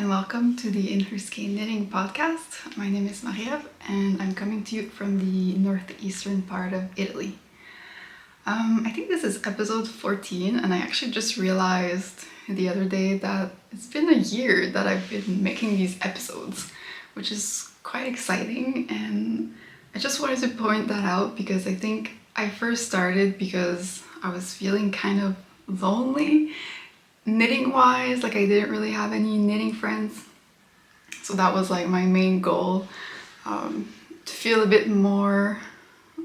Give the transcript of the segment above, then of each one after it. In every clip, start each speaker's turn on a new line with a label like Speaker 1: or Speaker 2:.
Speaker 1: and welcome to the In Her Skein Knitting podcast. My name is Maria and I'm coming to you from the northeastern part of Italy. I think this is episode 14 and I actually just realized the other day that it's been a year that I've been making these episodes, which is quite exciting, and I just wanted to point that out because I think I first started because I was feeling kind of lonely knitting wise. Like I didn't really have any knitting friends, so that was like my main goal, to feel a bit more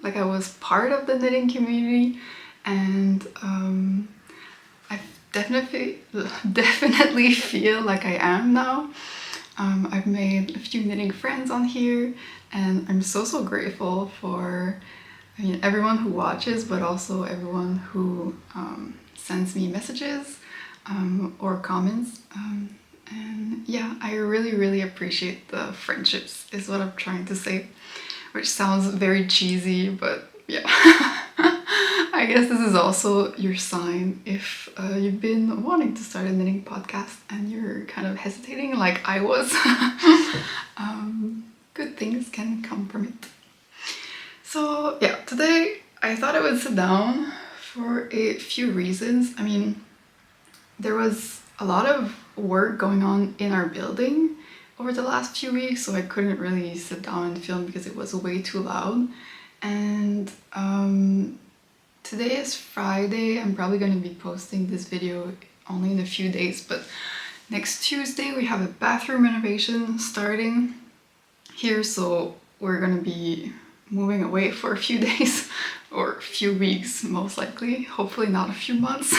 Speaker 1: like I was part of the knitting community. And I definitely feel like I am now. I've made a few knitting friends on here and I'm so grateful for everyone who watches, but also everyone who sends me messages or comments, and yeah, I really appreciate the friendships is what I'm trying to say, which sounds very cheesy, but yeah. I guess this is also your sign if you've been wanting to start a knitting podcast and you're kind of hesitating like I was. Good things can come from it. So yeah, today I thought I would sit down for a few reasons. I mean, there was a lot of work going on in our building over the last few weeks, so I couldn't really sit down and film because it was way too loud. And today is Friday. I'm probably going to be posting this video only in a few days, but next Tuesday we have a bathroom renovation starting here, so we're going to be moving away for a few days or a few weeks, most likely, hopefully not a few months.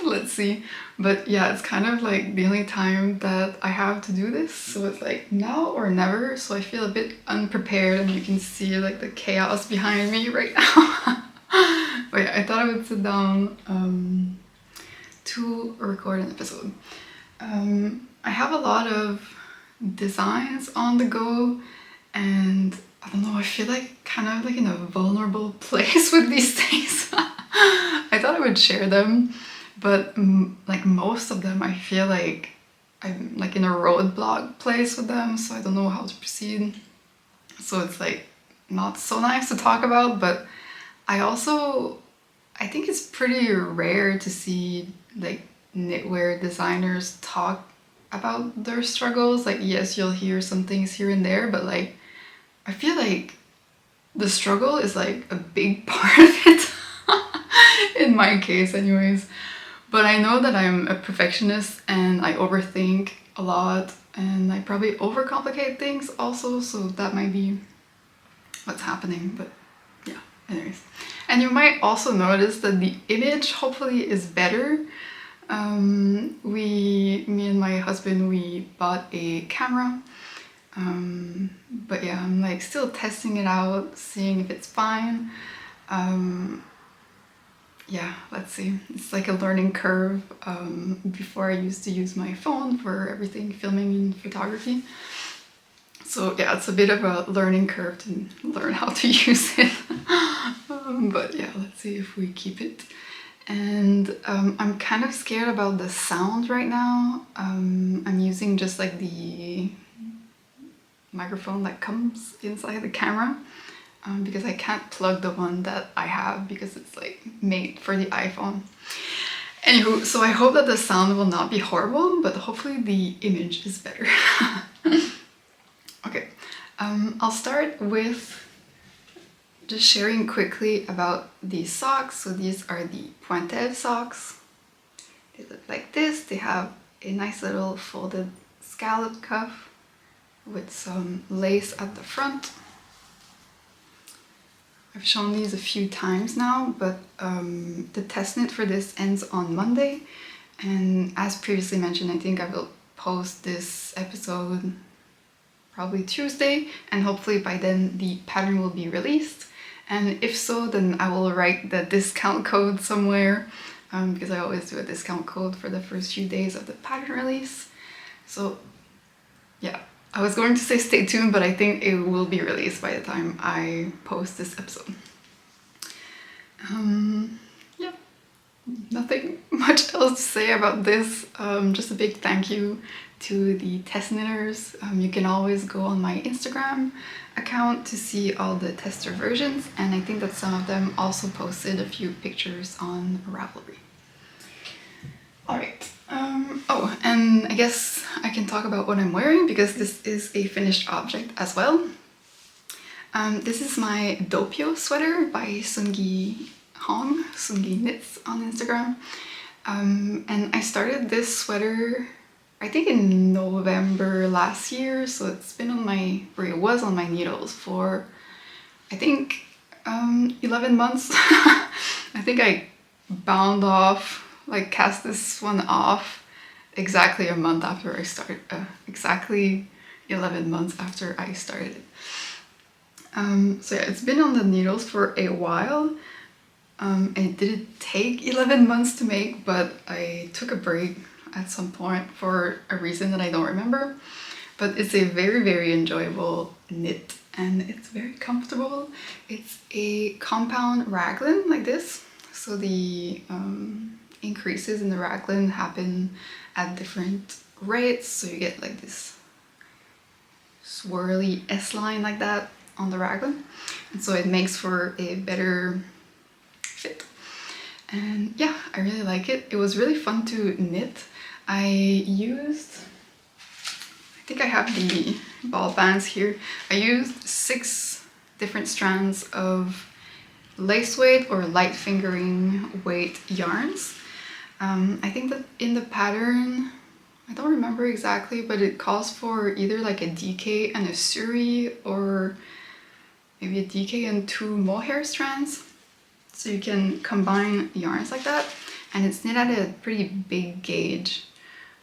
Speaker 1: Let's see. But yeah, it's kind of like the only time that I have to do this, so it's like now or never. So I feel a bit unprepared and you can see like the chaos behind me right now. But yeah, I thought I would sit down to record an episode. I have a lot of designs on the go, and I don't know, I feel like kind of like in a vulnerable place with these things. I thought I would share them, but like most of them I feel like I'm like in a roadblock place with them, so I don't know how to proceed. So it's like not so nice to talk about, but I think it's pretty rare to see like knitwear designers talk about their struggles. Like yes, you'll hear some things here and there, but like I feel like the struggle is like a big part of it. In my case anyways. But I know that I'm a perfectionist and I overthink a lot and I probably overcomplicate things also, so that might be what's happening. But yeah, anyways. And you might also notice that the image hopefully is better. Me and my husband, we bought a camera. But yeah, I'm like still testing it out, seeing if it's fine. Yeah, let's see. It's like a learning curve. Before I used to use my phone for everything, filming and photography. So yeah, it's a bit of a learning curve to learn how to use it. But yeah, let's see if we keep it. And I'm kind of scared about the sound right now. I'm using just like the microphone that comes inside the camera, because I can't plug the one that I have because it's like made for the iPhone. Anywho, so I hope that the sound will not be horrible, but hopefully the image is better. Okay, I'll start with just sharing quickly about these socks. So these are the Pointelle Socks. They look like this. They have a nice little folded scallop cuff with some lace at the front. I've shown these a few times now, but the test knit for this ends on Monday, and as previously mentioned, I think I will post this episode probably Tuesday, and hopefully by then the pattern will be released. And if so, then I will write the discount code somewhere, because I always do a discount code for the first few days of the pattern release. So yeah, I was going to say stay tuned, but I think it will be released by the time I post this episode. Yeah, nothing much else else to say about this. Just a big thank you to the test knitters. You can always go on my Instagram account to see all the tester versions, and I think that some of them also posted a few pictures on Ravelry. Alright, oh, and I guess I can talk about what I'm wearing because this is a finished object as well. This is my Doppio sweater by Seunghee Knits on Instagram. And I started this sweater I think in November last year, so it's been on my, or it was on my needles for I think 11 months. I think I bound off, like cast this one off exactly a month after I started, exactly 11 months after I started it. So yeah, it's been on the needles for a while. And it didn't take 11 months to make, but I took a break at some point for a reason that I don't remember. But it's a very, very enjoyable knit and it's very comfortable. It's a compound raglan like this. So the increases in the raglan happen at different rates. So you get like this swirly S-line like that on the raglan. And so it makes for a better fit. And yeah, I really like it. It was really fun to knit. I think I have the ball bands here. I used 6 different strands of lace weight or light fingering weight yarns. I think that in the pattern, I don't remember exactly, but it calls for either like a DK and a suri, or maybe a DK and 2 mohair strands. So you can combine yarns like that, and it's knit at a pretty big gauge.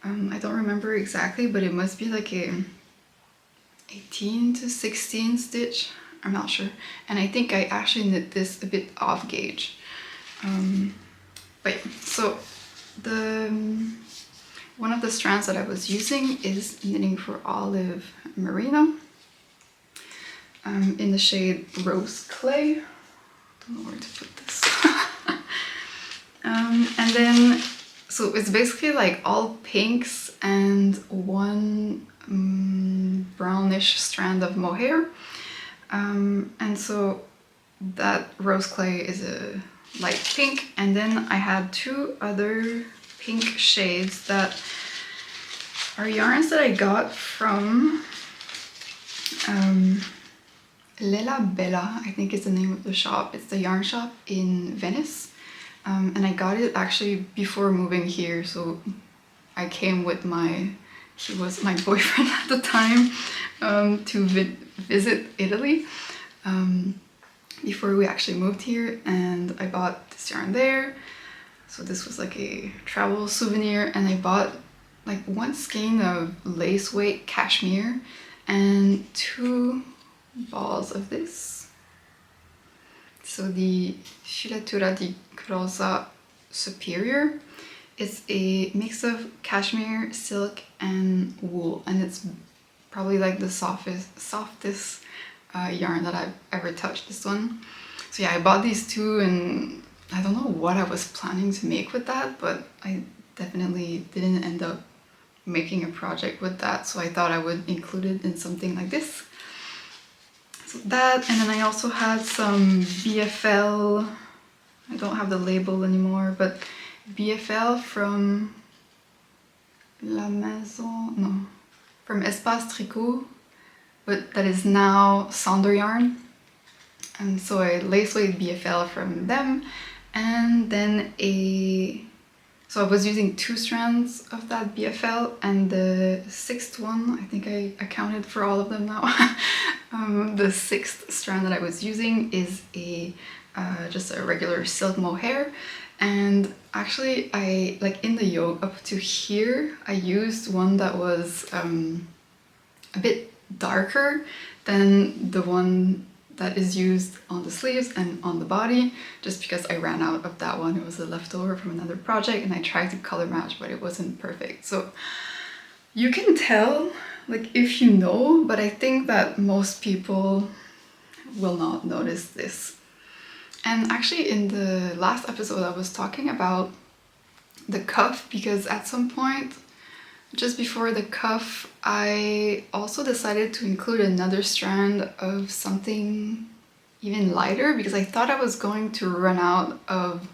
Speaker 1: I don't remember exactly, but it must be like a 18 to 16 stitch. I'm not sure. And I think I actually knit this a bit off gauge. But yeah, so one of the strands that I was using is Knitting for Olive Merino in the shade Rose Clay. I don't know where to put this. And then, so it's basically like all pinks and one brownish strand of mohair. And so that Rose Clay is a light pink, and then I had 2 other pink shades that are yarns that I got from Lella Bella, I think is the name of the shop. It's the yarn shop in Venice. And I got it actually before moving here, so I came with he was my boyfriend at the time, to visit Italy before we actually moved here, and I bought this yarn there. So this was like a travel souvenir, and I bought like 1 skein of lace weight cashmere and 2 balls of this. So the Filatura di Rosa Superior is a mix of cashmere, silk and wool, and it's probably like the softest yarn that I've ever touched, this one. So yeah, I bought these 2, and I don't know what I was planning to make with that, but I definitely didn't end up making a project with that, so I thought I would include it in something like this. So that, and then I also had some BFL, I don't have the label anymore, but BFL from La Maison, no, from Espace Tricot, but that is now Sonder yarn. And so I lace weight BFL from them, and then so I was using 2 strands of that BFL, and the 6th one, I think I accounted for all of them now. The 6th strand that I was using is just a regular silk mohair, and actually I, like in the yoke up to here, I used one that was a bit darker than the one that is used on the sleeves and on the body, just because I ran out of that one. It was a leftover from another project, and I tried to color match, but it wasn't perfect. So you can tell, like, if you know, but I think that most people will not notice this. And actually in the last episode I was talking about the cuff, because at some point just before the cuff I also decided to include another strand of something even lighter, because I thought I was going to run out of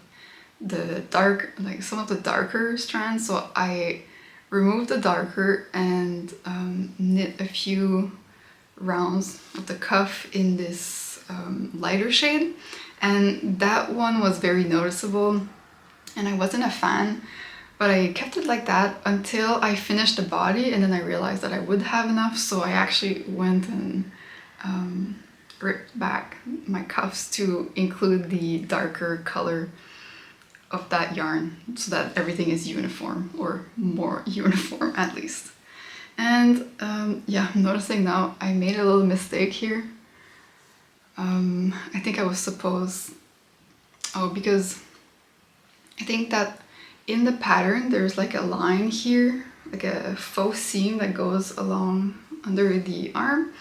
Speaker 1: the dark, like some of the darker strands, so I removed the darker and knit a few rounds of the cuff in this lighter shade, and that one was very noticeable and I wasn't a fan, but I kept it like that until I finished the body, and then I realized that I would have enough, so I actually went and ripped back my cuffs to include the darker color of that yarn so that everything is uniform, or more uniform at least. And yeah, I'm noticing now I made a little mistake here. I think I was supposed, because I think that in the pattern there's like a line here, like a faux seam that goes along under the arm,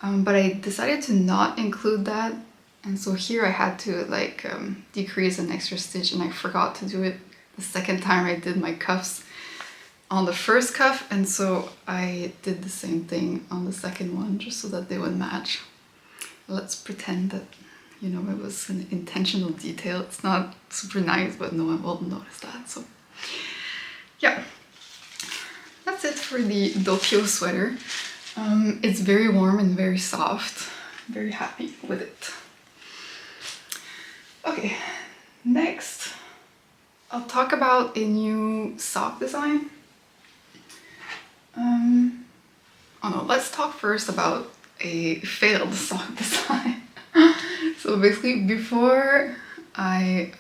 Speaker 1: but I decided to not include that, and so here I had to like decrease an extra stitch, and I forgot to do it the second time I did my cuffs on the first cuff, and so I did the same thing on the second one just so that they would match. Let's pretend that, you know, it was an intentional detail. It's not super nice, but no one will notice that. So yeah, that's it for the Doppio sweater. It's very warm and very soft. I'm very happy with it. Okay, next I'll talk about a new sock design. Oh no, let's talk first about a failed sock design. So basically, before I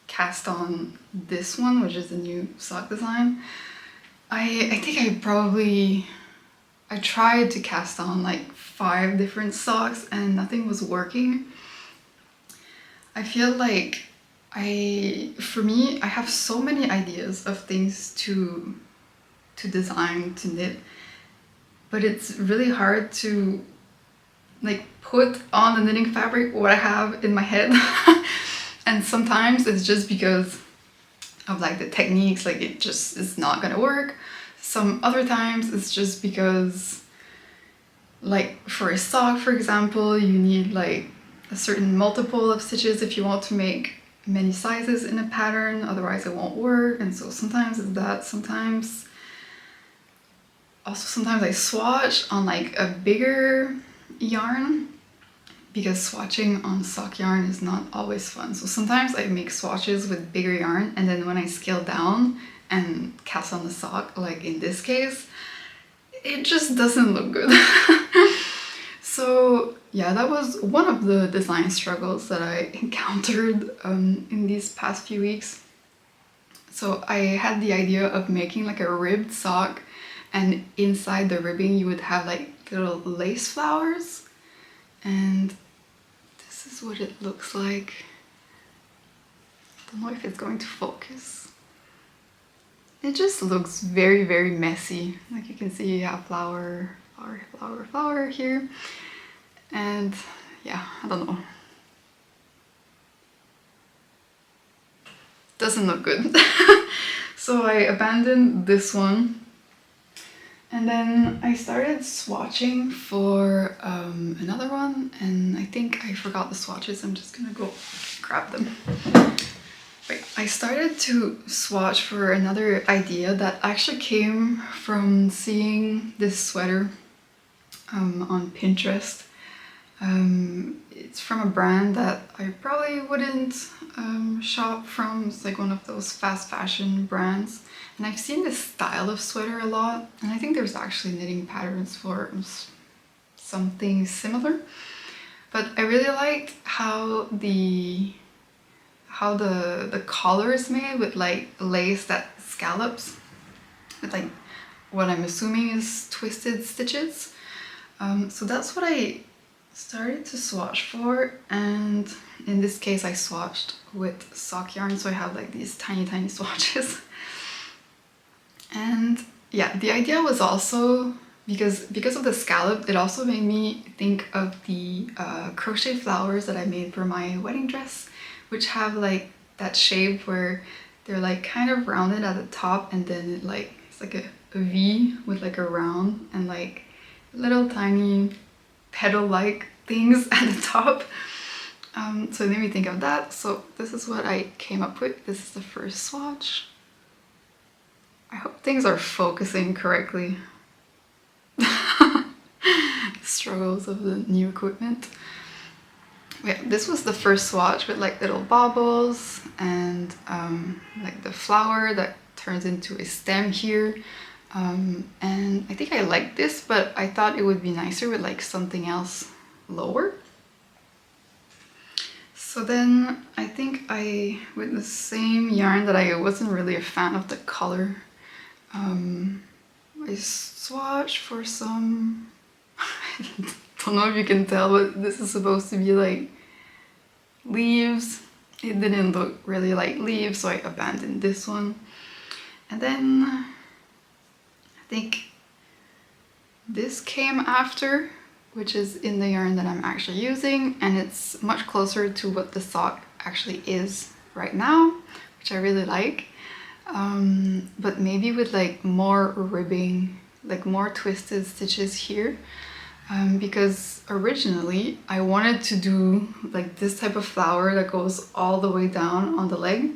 Speaker 1: cast on this one, which is the new sock design, I think I tried to cast on like 5 different socks and nothing was working. I feel like for me, I have so many ideas of things to design, to knit, but it's really hard to like put on the knitting fabric what I have in my head. And sometimes it's just because of like the techniques, like it just is not gonna work. Some other times it's just because, like for a sock for example, you need like a certain multiple of stitches if you want to make many sizes in a pattern, otherwise it won't work. And so sometimes it's that, sometimes I swatch on like a bigger yarn, because swatching on sock yarn is not always fun. So sometimes I make swatches with bigger yarn, and then when I scale down and cast on the sock, like in this case, it just doesn't look good. So yeah, that was one of the design struggles that I encountered in these past few weeks. So I had the idea of making like a ribbed sock, and inside the ribbing you would have like little lace flowers, and this is what it looks like. I don't know if it's going to focus. It just looks very, very messy. Like you can see you have flower, flower, flower, flower here, and yeah, I don't know. Doesn't look good. So I abandoned this one. And then I started swatching for another one, and I think I forgot the swatches. I'm just gonna go grab them. Wait, I started to swatch for another idea that actually came from seeing this sweater on Pinterest. It's from a brand that I probably wouldn't shop from. It's like one of those fast fashion brands. And I've seen this style of sweater a lot, and I think there's actually knitting patterns for something similar. But I really liked how the collar is made with like lace that scallops, with like what I'm assuming is twisted stitches. So that's what I started to swatch for, and in this case I swatched with sock yarn, so I have like these tiny swatches. And yeah, the idea was also, because of the scallop, it also made me think of the crochet flowers that I made for my wedding dress, which have like that shape where they're like kind of rounded at the top, and then it's like a V with like a round and like little tiny petal-like things at the top. So it made me think of that. So this is what I came up with. This is the first swatch. I hope things are focusing correctly. Struggles of the new equipment. Yeah, this was the first swatch with like little baubles and like the flower that turns into a stem here. And I think I like this, but I thought it would be nicer with like something else lower. So then I think with the same yarn that I wasn't really a fan of the color, I swatched for some, I don't know if you can tell, but this is supposed to be like leaves. It didn't look really like leaves, so I abandoned this one. And then I think this came after, which is in the yarn that I'm actually using, and it's much closer to what the sock actually is right now, which I really like. But maybe with like more ribbing, like more twisted stitches here, because originally I wanted to do like this type of flower that goes all the way down on the leg,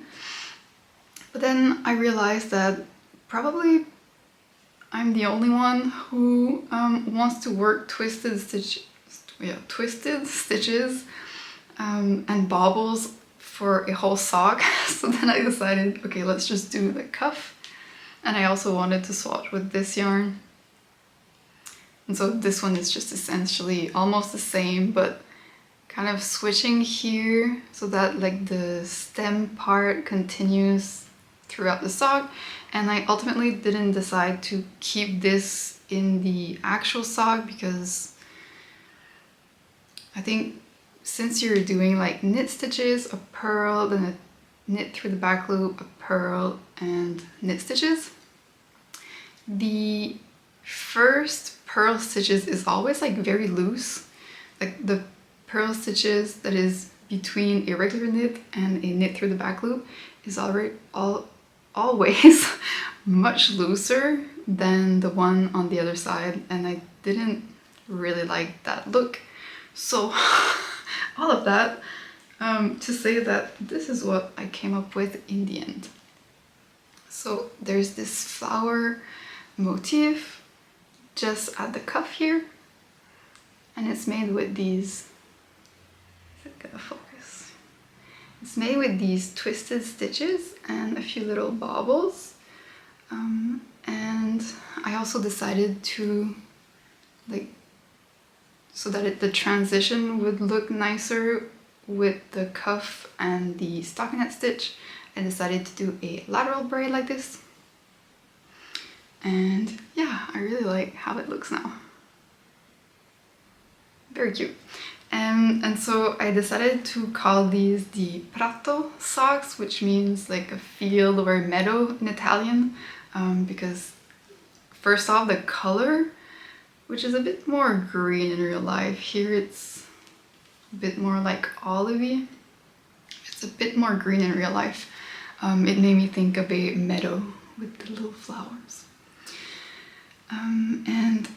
Speaker 1: but then I realized that probably I'm the only one who wants to work twisted stitches and baubles for a whole sock. So then I decided, okay, let's just do the cuff. And I also wanted to swatch with this yarn. And so this one is just essentially almost the same, but kind of switching here so that like the stem part continues throughout the sock. And I ultimately didn't decide to keep this in the actual sock because I think since you're doing like knit stitches, a purl, then a knit through the back loop, a purl, and knit stitches, the first purl stitches is always like very loose. Like the purl stitches that is between a regular knit and a knit through the back loop is always much looser than the one on the other side, and I didn't really like that look. So all of that to say that this is what I came up with in the end. So there's this flower motif just at the cuff here, and it's made with these, is it gonna focus? It's made with these twisted stitches and a few little baubles. And I also decided to like, so that the transition would look nicer with the cuff and the stockinette stitch, I decided to do a lateral braid like this. And yeah, I really like how it looks now. Very cute. And so I decided to call these the Prato Socks, which means like a field or a meadow in Italian, because first off, the color, which is a bit more green in real life. Here it's a bit more like olivey. It's a bit more green in real life. It made me think of a meadow with the little flowers. And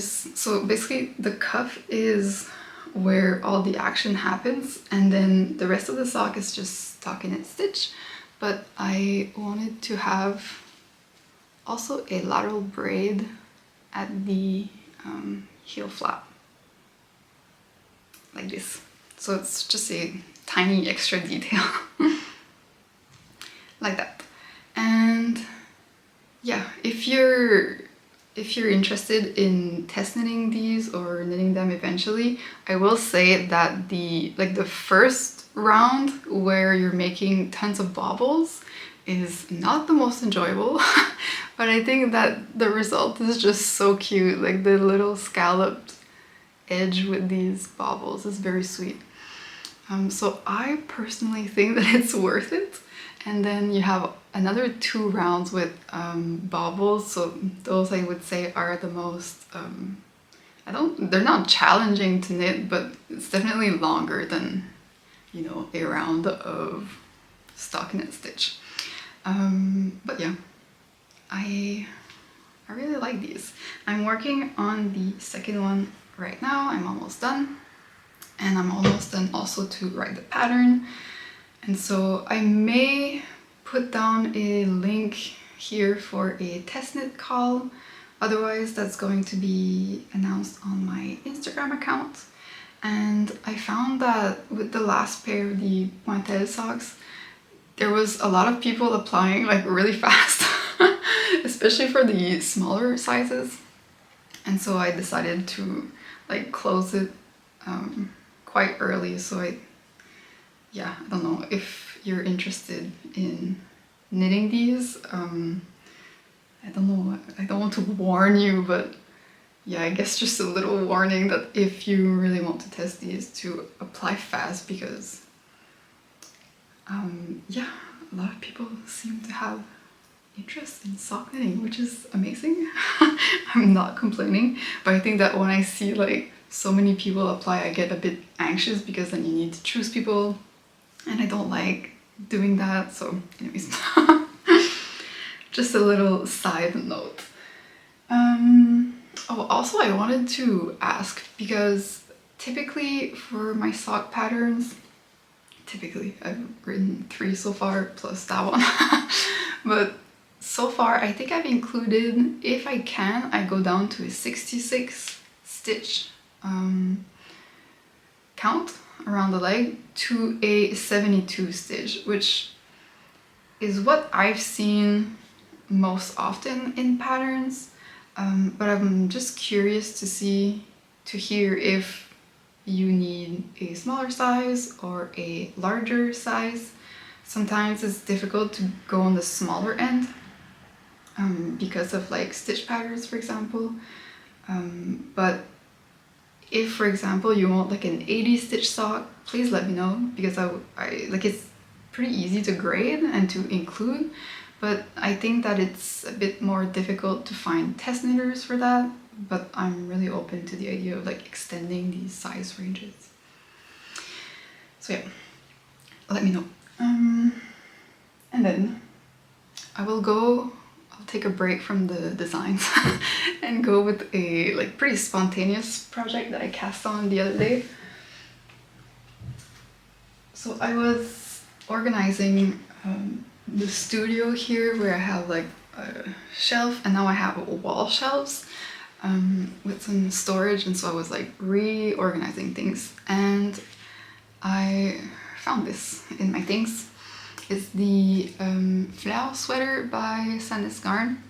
Speaker 1: so basically the cuff is where all the action happens, and then the rest of the sock is just stockinette stitch. But I wanted to have also a lateral braid at the heel flap, like this. So it's just a tiny extra detail like that. And yeah, if you're interested in test knitting these or knitting them eventually, I will say that the first round where you're making tons of baubles is not the most enjoyable, but I think that the result is just so cute. Like the little scalloped edge with these baubles is very sweet. So I personally think that it's worth it. And then you have another 2 rounds with baubles, so those I would say are the most, they're not challenging to knit, but it's definitely longer than, you know, a round of stockinette stitch. But yeah, I really like these. I'm working on the second one right now. I'm almost done, and I'm almost done also to write the pattern. And so I may put down a link here for a testnet call. Otherwise, that's going to be announced on my Instagram account. And I found that with the last pair of the Pointelle socks, there was a lot of people applying like really fast, especially for the smaller sizes. And so I decided to like close it quite early. So I don't know if you're interested in knitting these. I don't know, I don't want to warn you, but yeah, I guess just a little warning that if you really want to test these, to apply fast, because yeah, a lot of people seem to have interest in sock knitting, which is amazing. I'm not complaining, but I think that when I see like so many people apply, I get a bit anxious, because then you need to choose people, and I don't like doing that. So anyways, just a little side note. Oh, also I wanted to ask, because typically for my sock patterns, I've written 3 so far plus that one, but so far I think I've included, if I can, I go down to a 66 stitch count around the leg to a 72 stitch, which is what I've seen most often in patterns. But I'm just curious to hear if you need a smaller size or a larger size. Sometimes it's difficult to go on the smaller end because of like stitch patterns, for example. But if, for example, you want like an 80 stitch sock, please let me know, because I like, it's pretty easy to grade and to include. But I think that it's a bit more difficult to find test knitters for that, but I'm really open to the idea of like extending these size ranges. So yeah, let me know. And then I'll take a break from the designs and go with a like pretty spontaneous project that I cast on the other day. So I was organizing the studio here, where I have like a shelf, and now I have wall shelves with some storage, and so I was like reorganizing things, and I found this in my things. It's the Fleur Sweater by Sandnes Garn,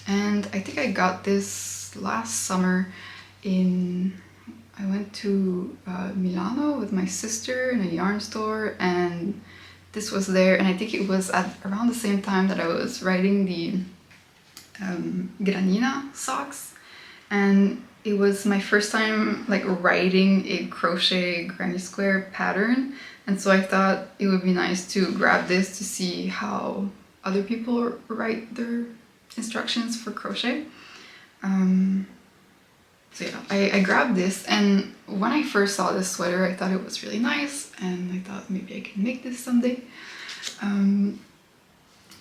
Speaker 1: and I think I got this last summer I went to Milano with my sister in a yarn store, and this was there, and I think it was at around the same time that I was writing the Granina socks, and it was my first time like writing a crochet granny square pattern, and so I thought it would be nice to grab this to see how other people write their instructions for crochet. So yeah, I grabbed this, and when I first saw this sweater, I thought it was really nice, and I thought maybe I can make this someday.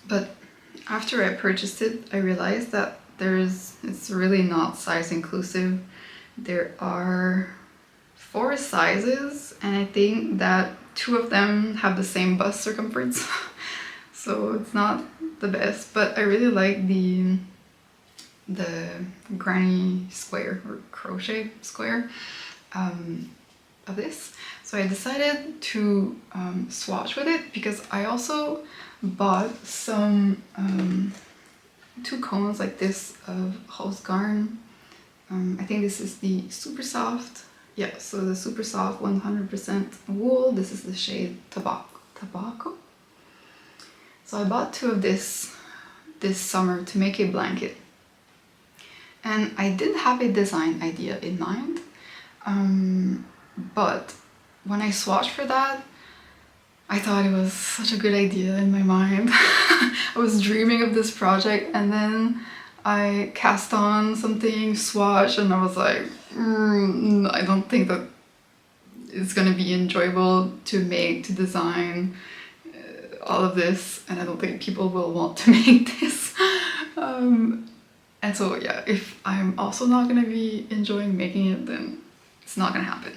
Speaker 1: But after I purchased it, I realized that it's really not size inclusive. There are 4 sizes, and I think that 2 of them have the same bust circumference. So it's not the best, but I really like the granny square or crochet square of this. So I decided to swatch with it, because I also bought some 2 cones like this of Holst garn. I think this is the Supersoft. Yeah, so the Supersoft 100% wool. This is the shade Tobacco. So I bought 2 of this summer to make a blanket. And I did have a design idea in mind, but when I swatched for that, I thought it was such a good idea in my mind. I was dreaming of this project, and then I cast on something, swatch, and I was like, I don't think that it's gonna be enjoyable to make, to design. all of this, and I don't think people will want to make this. And so yeah, if I'm also not gonna be enjoying making it, then it's not gonna happen.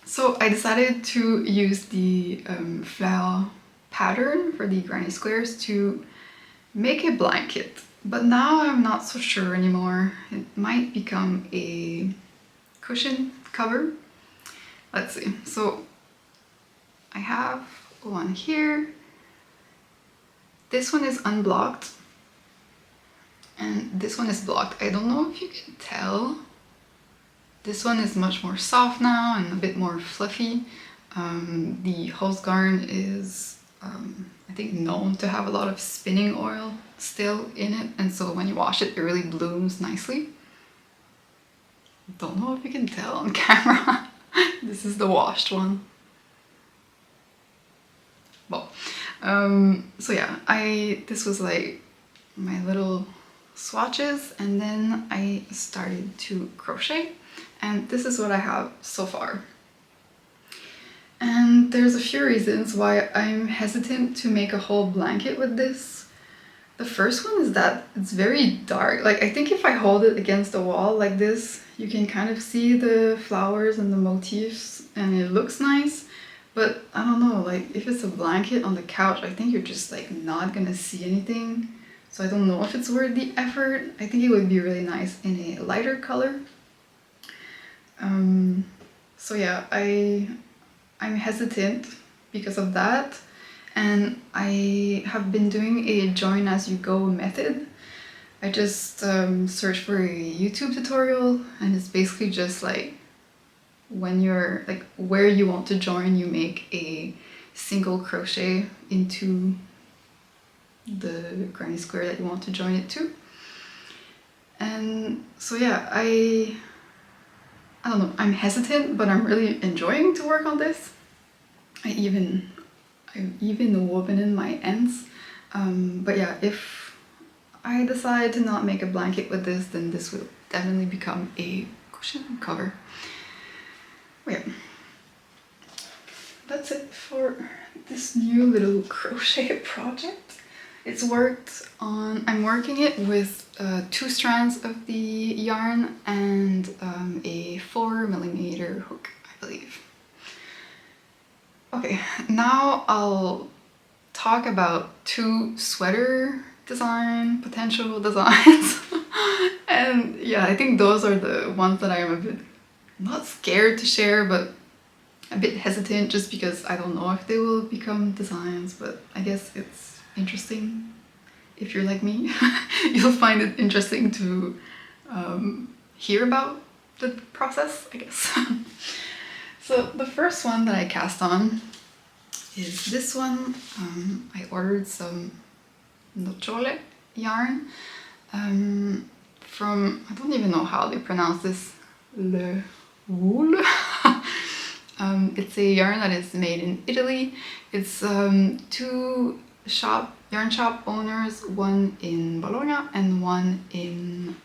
Speaker 1: So I decided to use the fleur pattern for the granny squares to make a blanket. But now I'm not so sure anymore. It might become a cushion cover. Let's see. So I have one here. This one is unblocked. And this one is blocked. I don't know if you can tell. This one is much more soft now and a bit more fluffy. The Holst garn is, I think, known to have a lot of spinning oil still in it, and so when you wash it, it really blooms nicely. Don't know if you can tell on camera. This is the washed one. Well, so yeah, this was like my little swatches, and then I started to crochet, and this is what I have so far. And there's a few reasons why I'm hesitant to make a whole blanket with this. The first one is that it's very dark. Like, I think if I hold it against the wall like this, you can kind of see the flowers and the motifs, and it looks nice. But I don't know, like if it's a blanket on the couch, I think you're just like not gonna see anything. So I don't know if it's worth the effort. I think it would be really nice in a lighter color. So yeah, I'm hesitant because of that. And I have been doing a join as you go method. I just searched for a YouTube tutorial, and it's basically just like when you're like where you want to join, you make a single crochet into the granny square that you want to join it to. And so yeah, I don't know, I'm hesitant, but I'm really enjoying to work on this. I've even woven in my ends. But yeah, if I decide to not make a blanket with this, then this will definitely become a cushion cover. Yeah, that's it for this new little crochet project. It's worked on, I'm working it with 2 strands of the yarn and a 4mm hook, I believe. Okay, now I'll talk about 2 sweater potential designs. And yeah, I think those are the ones that I am a bit, not scared to share, but a bit hesitant just because I don't know if they will become designs, but I guess it's interesting. If you're like me, you'll find it interesting to hear about the process, I guess. So the first one that I cast on is this one. I ordered some Nocciole yarn from, I don't even know how they pronounce this, Woolle. It's a yarn that is made in Italy. It's 2 yarn shop owners, one in Bologna and one in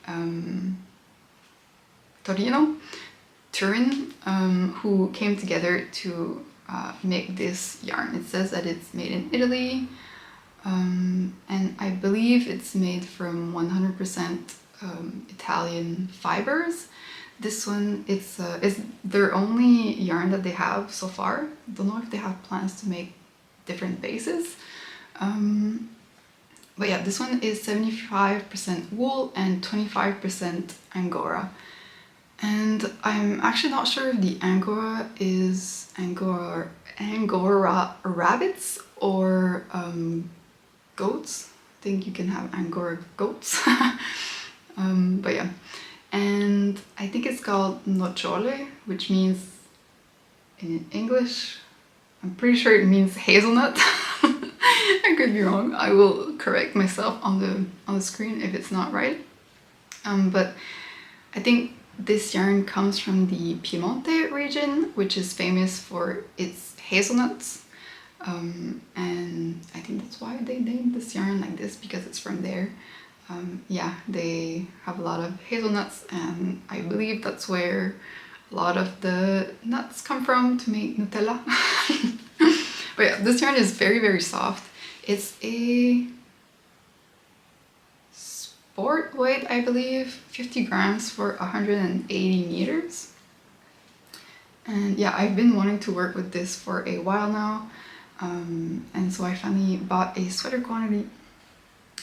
Speaker 1: Turin, who came together to make this yarn. It says that it's made in Italy, and I believe it's made from 100% Italian fibers. This one, it's their only yarn that they have so far. Don't know if they have plans to make different bases. But yeah, this one is 75% wool and 25% Angora. And I'm actually not sure if the Angora is Angora rabbits or goats. I think you can have Angora goats. But yeah, and I think it's called Nocciole, which means in English, I'm pretty sure it means hazelnut. I could be wrong. I will correct myself on the screen if it's not right. But I think this yarn comes from the Piemonte region, which is famous for its hazelnuts. And I think that's why they named this yarn like this, because it's from there. Yeah, they have a lot of hazelnuts, and I believe that's where a lot of the nuts come from to make Nutella. But yeah, this yarn is very, very soft. It's a sport weight, I believe, 50 grams for 180 meters. And yeah, I've been wanting to work with this for a while now. And so I finally bought a sweater quantity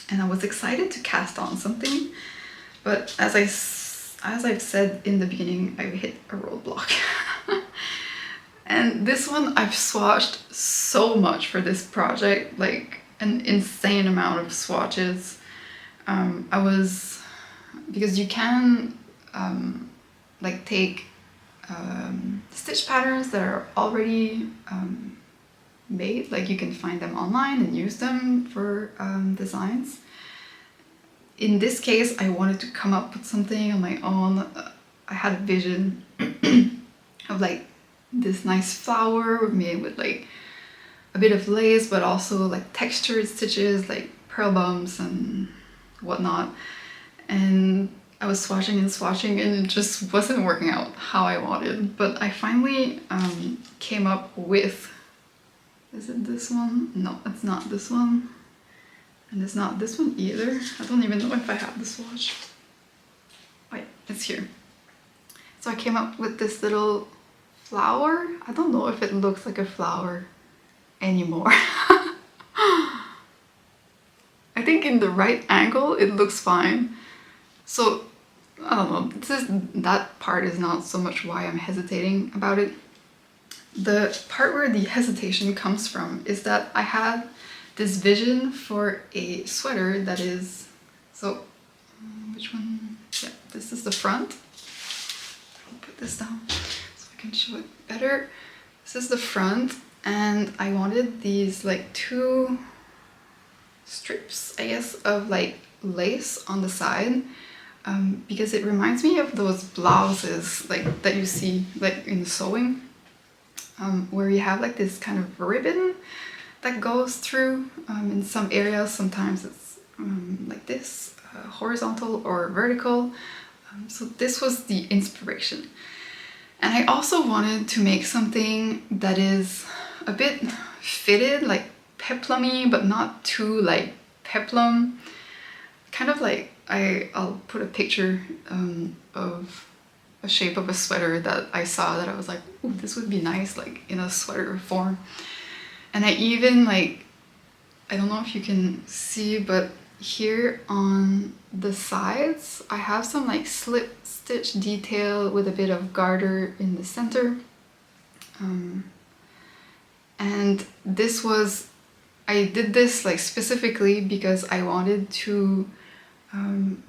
Speaker 1: and I was excited to cast on something. But as I've said in the beginning, I hit a roadblock. And this one I've swatched so much for this project, like an insane amount of swatches. Because you can like take stitch patterns that are already made, like you can find them online and use them for designs. In this case, I wanted to come up with something on my own. I had a vision of like this nice flower made with like a bit of lace, but also like textured stitches, like pearl bumps and whatnot. And I was swatching and swatching and it just wasn't working out how I wanted. But I finally came up with, is it this one? No, it's not this one. And it's not this one either. I don't even know if I have the swatch. Wait, it's here. So I came up with this little flower. I don't know if it looks like a flower anymore. I think in the right angle it looks fine. So I don't know, that part is not so much why I'm hesitating about it. The part where the hesitation comes from is that I had this vision for a sweater that is, so which one? Yeah, this is the front. I'll put this down so I can show it better. This is the front, and I wanted these like two strips, I guess, of like lace on the side, because it reminds me of those blouses like that you see like in sewing, where you have like this kind of ribbon that goes through in some areas. Sometimes it's like this, horizontal or vertical. So this was the inspiration. And I also wanted to make something that is a bit fitted, like peplum-y, but not too like peplum. Kind of like, I'll put a picture of a shape of a sweater that I saw that I was like, ooh, this would be nice like in a sweater form. And I even like, I don't know if you can see, but here on the sides, I have some like slip stitch detail with a bit of garter in the center. And this was, I did this like specifically because I wanted to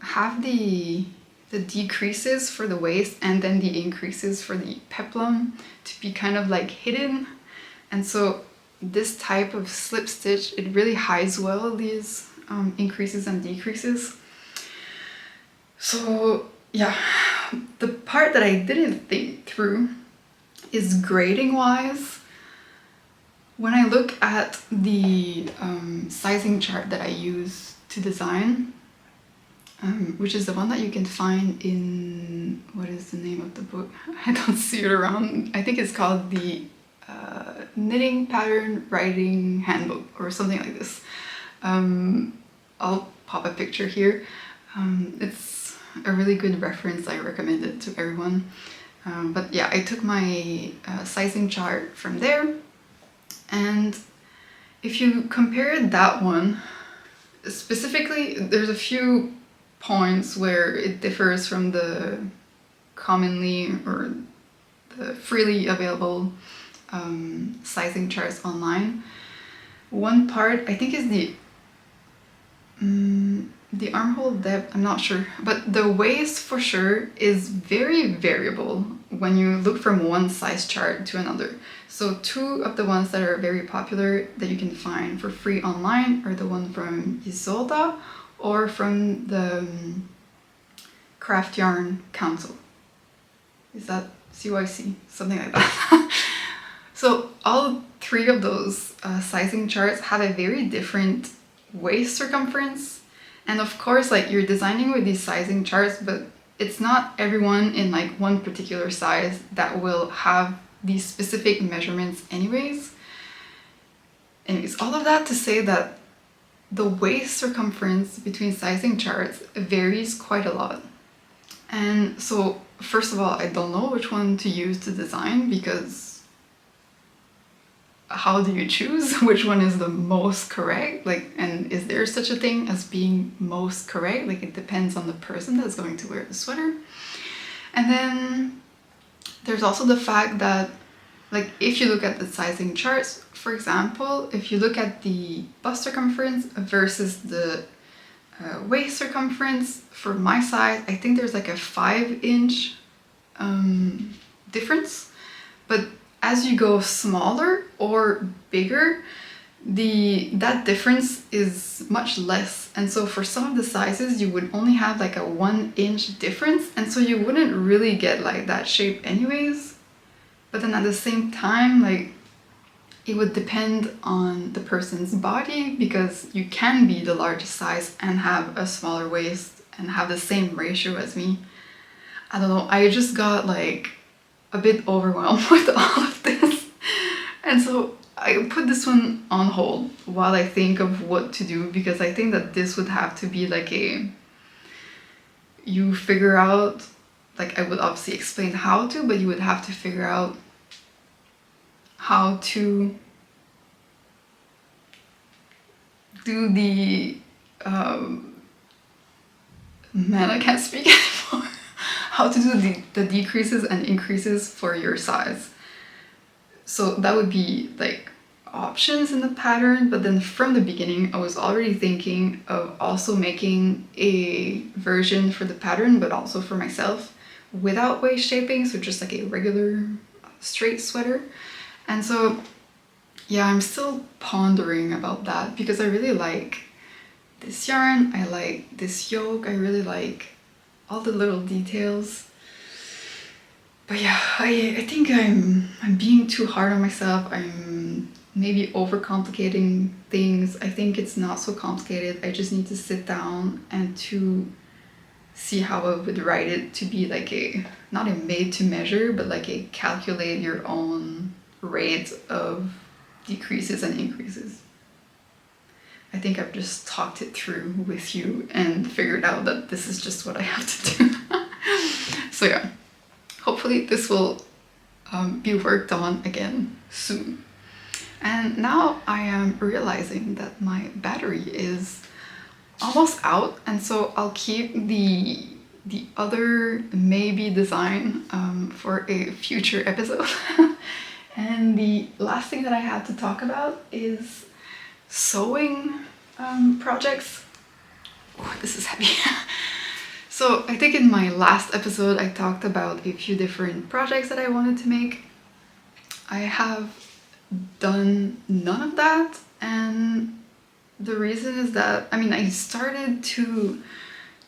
Speaker 1: have the decreases for the waist and then the increases for the peplum to be kind of like hidden. And so this type of slip stitch, it really hides well these increases and decreases. So yeah, the part that I didn't think through is grading wise. When I look at the sizing chart that I use to design, which is the one that you can find in, what is the name of the book? I don't see it around. I think it's called the Knitting Pattern Writing Handbook or something like this. I'll pop a picture here. It's a really good reference. I recommend it to everyone. But yeah, I took my sizing chart from there, and if you compare that one, specifically, there's a few points where it differs from the commonly or the freely available sizing charts online. One part I think is the armhole depth, I'm not sure, but the waist for sure is very variable when you look from one size chart to another. So two of the ones that are very popular that you can find for free online are the one from Isolda or from the Craft Yarn Council. Is that CYC? Something like that. So all three of those sizing charts have a very different waist circumference. And of course, like, you're designing with these sizing charts, but it's not everyone in like one particular size that will have these specific measurements anyways. Anyways, all of that to say that the waist circumference between sizing charts varies quite a lot. And so, first of all, I don't know which one to use to design, because how do you choose which one is the most correct? Like, and is there such a thing as being most correct? Like, it depends on the person that's going to wear the sweater. And then there's also the fact that, like, if you look at the sizing charts, for example, if you look at the bust circumference versus the waist circumference for my size, I think there's like a 5-inch difference. But as you go smaller or bigger, that difference is much less. And so for some of the sizes, you would only have like a 1-inch difference, and so you wouldn't really get like that shape anyways. But then at the same time, like, it would depend on the person's body, because you can be the largest size and have a smaller waist and have the same ratio as me. I don't know, I just got like a bit overwhelmed with all of this. And so I put this one on hold while I think of what to do, because I think that this would have to be like you figure out, like, I would obviously explain how to, but you would have to figure out how to do the man, I can't speak anymore. How to do the decreases and increases for your size. So that would be like options in the pattern, but then from the beginning I was already thinking of also making a version for the pattern, but also for myself without waist shaping, so just like a regular straight sweater. And so yeah, I'm still pondering about that, because I really like this yarn, I like this yoke, I really like all the little details. But yeah, I think I'm being too hard on myself. I'm maybe overcomplicating things. I think it's not so complicated. I just need to sit down and to see how I would write it to be like not a made to measure, but like a calculate your own rate of decreases and increases. I think I've just talked it through with you and figured out that this is just what I have to do. So yeah, hopefully this will be worked on again soon. And now I am realizing that my battery is almost out, and so I'll keep the other maybe design for a future episode. And the last thing that I had to talk about is sewing projects. Oh, this is heavy. So I think in my last episode I talked about a few different projects that I wanted to make. I have done none of that, and the reason is that, I mean, I started to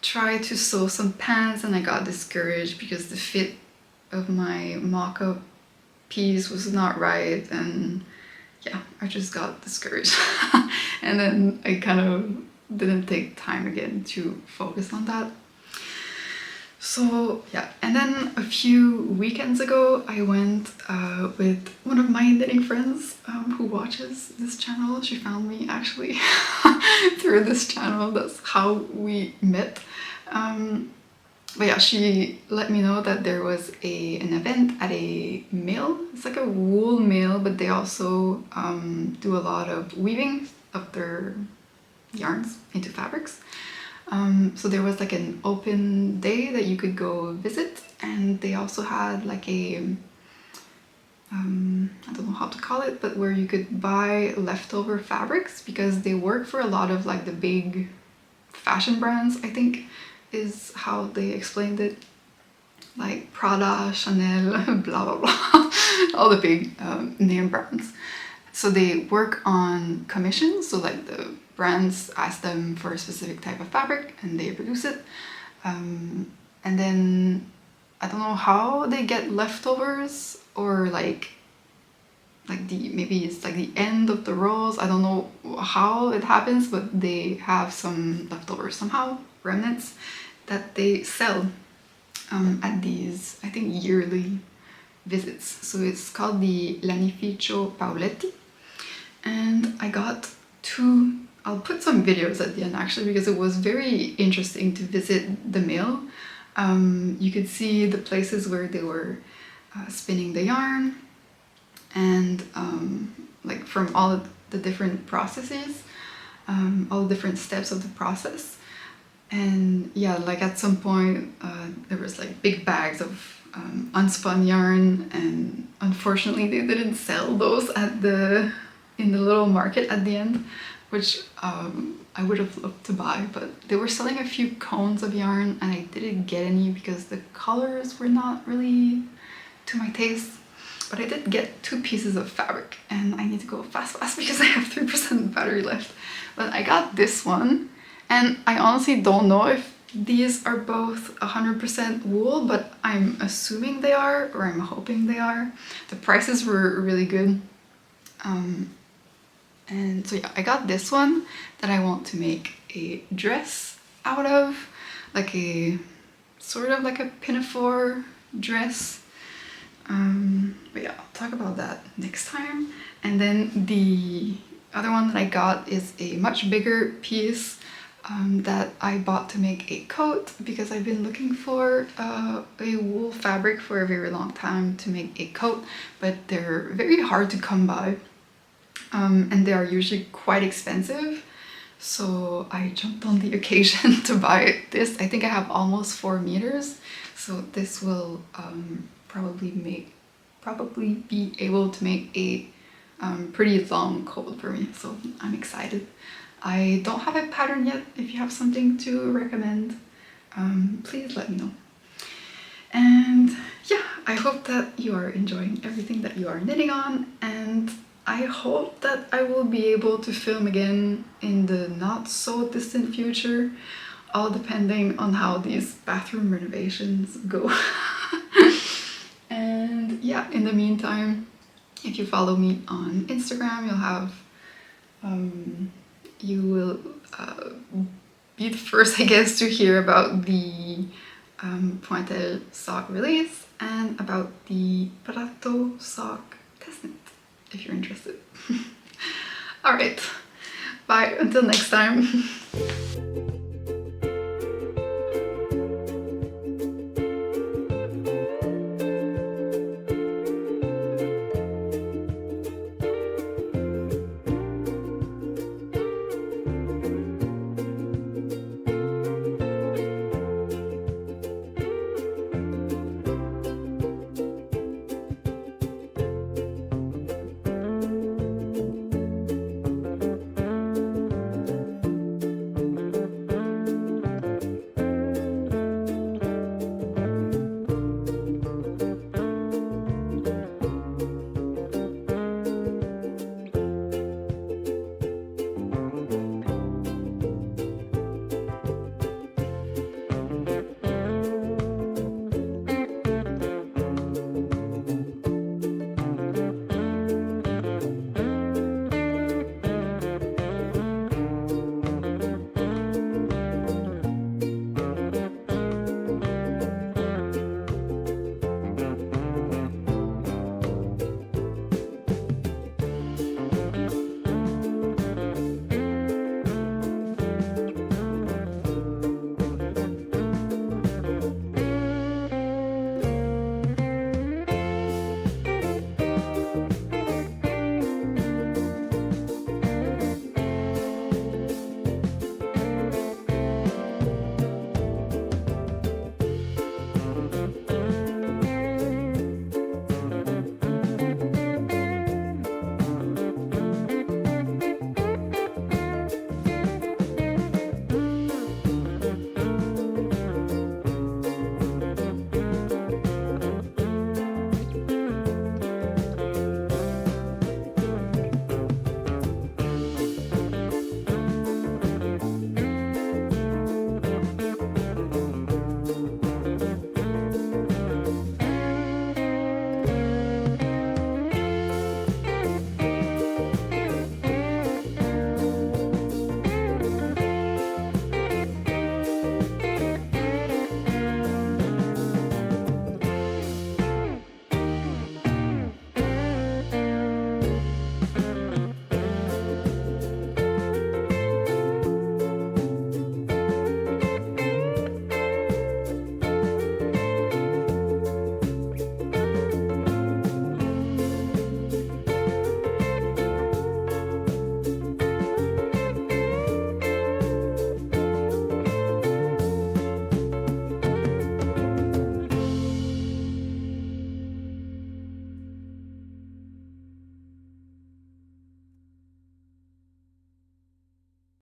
Speaker 1: try to sew some pants and I got discouraged because the fit of my mock-up piece was not right, and yeah, I just got discouraged. And then I kind of didn't take time again to focus on that. So yeah, and then a few weekends ago I went with one of my knitting friends who watches this channel. She found me actually through this channel. That's how we met. But yeah, she let me know that there was an event at a mill. It's like a wool mill, but they also do a lot of weaving of their yarns into fabrics. So there was like an open day that you could go visit, and they also had like a I don't know how to call it, but where you could buy leftover fabrics, because they work for a lot of like the big fashion brands, I think is how they explained it, like Prada, Chanel, blah blah blah, all the big name brands. So they work on commission, so like the brands ask them for a specific type of fabric and they produce it, and then I don't know how they get leftovers, or like the, maybe it's like the end of the rolls, I don't know how it happens, but they have some leftovers somehow, remnants, that they sell at these, I think, yearly visits. So it's called the Lanificio Paoletti, And I got two, I'll put some videos at the end actually, because it was very interesting to visit the mill. You could see the places where they were spinning the yarn, and like from all the different processes, all the different steps of the process. And yeah, like at some point there was like big bags of unspun yarn, and unfortunately they didn't sell those at in the little market at the end, which I would have loved to buy, but they were selling a few cones of yarn and I didn't get any because the colors were not really to my taste. But I did get 2 pieces of fabric, and I need to go fast because I have 3% battery left. But I got this one, and I honestly don't know if these are both 100% wool, but I'm assuming they are, or I'm hoping they are. The prices were really good. And so yeah, I got this one that I want to make a dress out of, like a sort of like a pinafore dress. But yeah, I'll talk about that next time. And then the other one that I got is a much bigger piece that I bought to make a coat, because I've been looking for a wool fabric for a very long time to make a coat, but they're very hard to come by, and they are usually quite expensive. So I jumped on the occasion to buy this. I think I have almost 4 meters, so this will probably be able to make a pretty long coat for me, so I'm excited. I don't have a pattern yet. If you have something to recommend, please let me know. And yeah, I hope that you are enjoying everything that you are knitting on, and I hope that I will be able to film again in the not so distant future, all depending on how these bathroom renovations go. And yeah, in the meantime, if you follow me on Instagram, you will be the first, I guess, to hear about the Pointelle sock release and about the Prato sock testnet, if you're interested. Alright, bye, until next time.